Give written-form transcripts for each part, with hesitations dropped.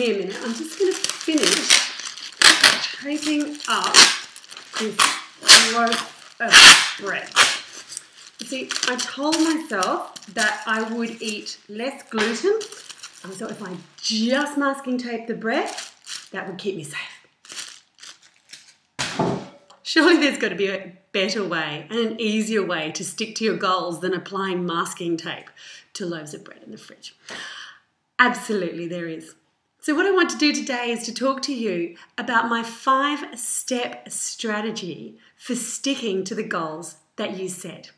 me a minute. I'm just going to finish taping up this loaf of bread. You see, I told myself that I would eat less gluten. So if I just masking tape the bread, that would keep me safe. Surely there's got to be a better way and an easier way to stick to your goals than applying masking tape to loaves of bread in the fridge. Absolutely there is. So what I want to do today is to talk to you about my 5-step strategy for sticking to the goals that you set.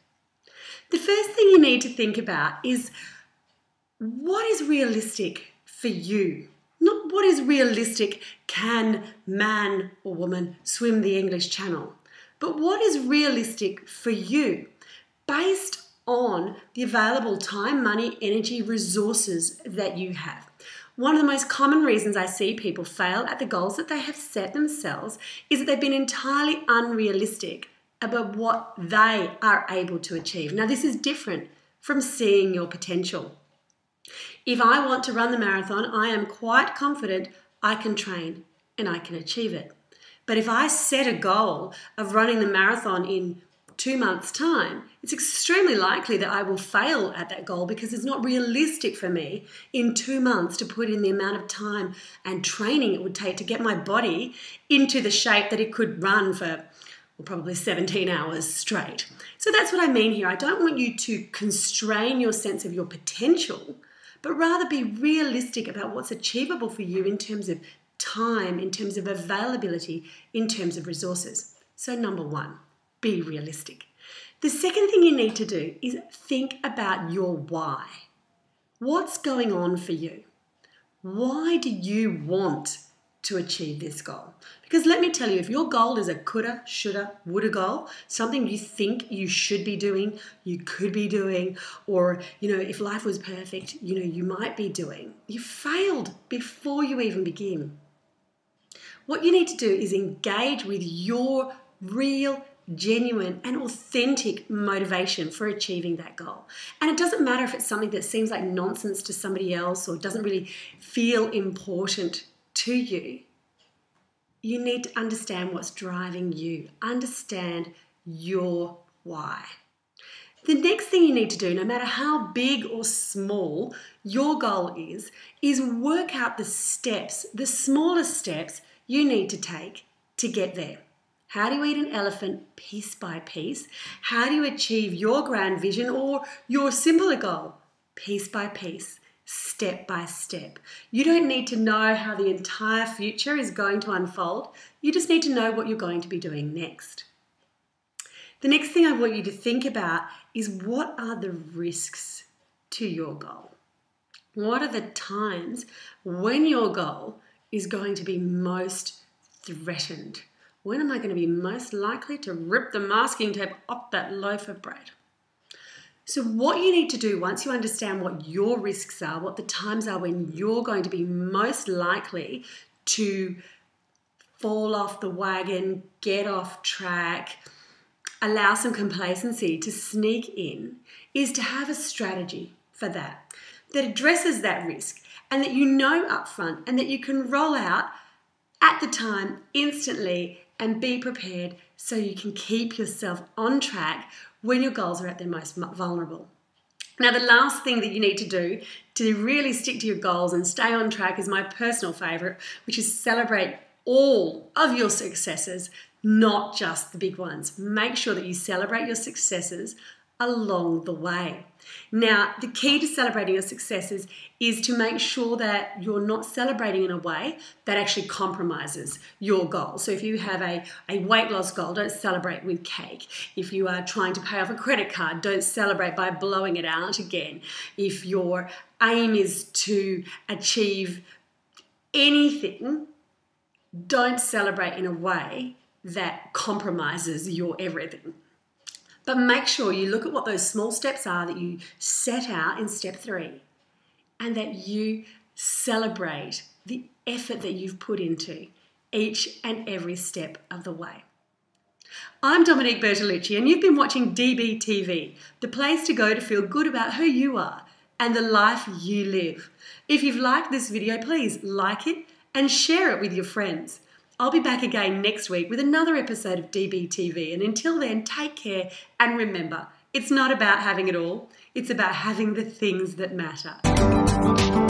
The first thing you need to think about is what is realistic for you? Not what is realistic, can man or woman swim the English Channel, but what is realistic for you based on the available time, money, energy, resources that you have. One of the most common reasons I see people fail at the goals that they have set themselves is that they've been entirely unrealistic about what they are able to achieve. Now, this is different from seeing your potential. If I want to run the marathon, I am quite confident I can train and I can achieve it. But if I set a goal of running the marathon in 2 months' time, it's extremely likely that I will fail at that goal because it's not realistic for me in 2 months to put in the amount of time and training it would take to get my body into the shape that it could run for probably 17 hours straight. So that's what I mean here. I don't want you to constrain your sense of your potential, but rather be realistic about what's achievable for you in terms of time, in terms of availability, in terms of resources. So number 1, be realistic. The second thing you need to do is think about your why. What's going on for you? Why do you want to achieve this goal? Because let me tell you, if your goal is a coulda, shoulda, woulda goal, something you think you should be doing, you could be doing, or, if life was perfect, you might be doing, you failed before you even begin. What you need to do is engage with your real, genuine and authentic motivation for achieving that goal. And it doesn't matter if it's something that seems like nonsense to somebody else or doesn't really feel important to you. You need to understand what's driving you. Understand your why. The next thing you need to do, no matter how big or small your goal is work out the steps, the smallest steps you need to take to get there. How do you eat an elephant piece by piece? How do you achieve your grand vision or your simpler goal piece by piece? Step by step. You don't need to know how the entire future is going to unfold. You just need to know what you're going to be doing next. The next thing I want you to think about is what are the risks to your goal? What are the times when your goal is going to be most threatened? When am I going to be most likely to rip the masking tape off that loaf of bread? So what you need to do once you understand what your risks are, what the times are when you're going to be most likely to fall off the wagon, get off track, allow some complacency to sneak in, is to have a strategy for that addresses that risk and that you know upfront and that you can roll out at the time instantly and be prepared so you can keep yourself on track when your goals are at their most vulnerable. Now, the last thing that you need to do to really stick to your goals and stay on track is my personal favourite, which is celebrate all of your successes, not just the big ones. Make sure that you celebrate your successes along the way. Now, the key to celebrating your successes is to make sure that you're not celebrating in a way that actually compromises your goal. So if you have a weight loss goal, don't celebrate with cake. If you are trying to pay off a credit card, don't celebrate by blowing it out again. If your aim is to achieve anything, don't celebrate in a way that compromises your everything. But make sure you look at what those small steps are that you set out in step 3 and that you celebrate the effort that you've put into each and every step of the way. I'm Domonique Bertolucci and you've been watching DBTV, the place to go to feel good about who you are, and the life you live. If you've liked this video, please like it and share it with your friends. I'll be back again next week with another episode of DBTV, and until then, take care and remember, it's not about having it all, it's about having the things that matter.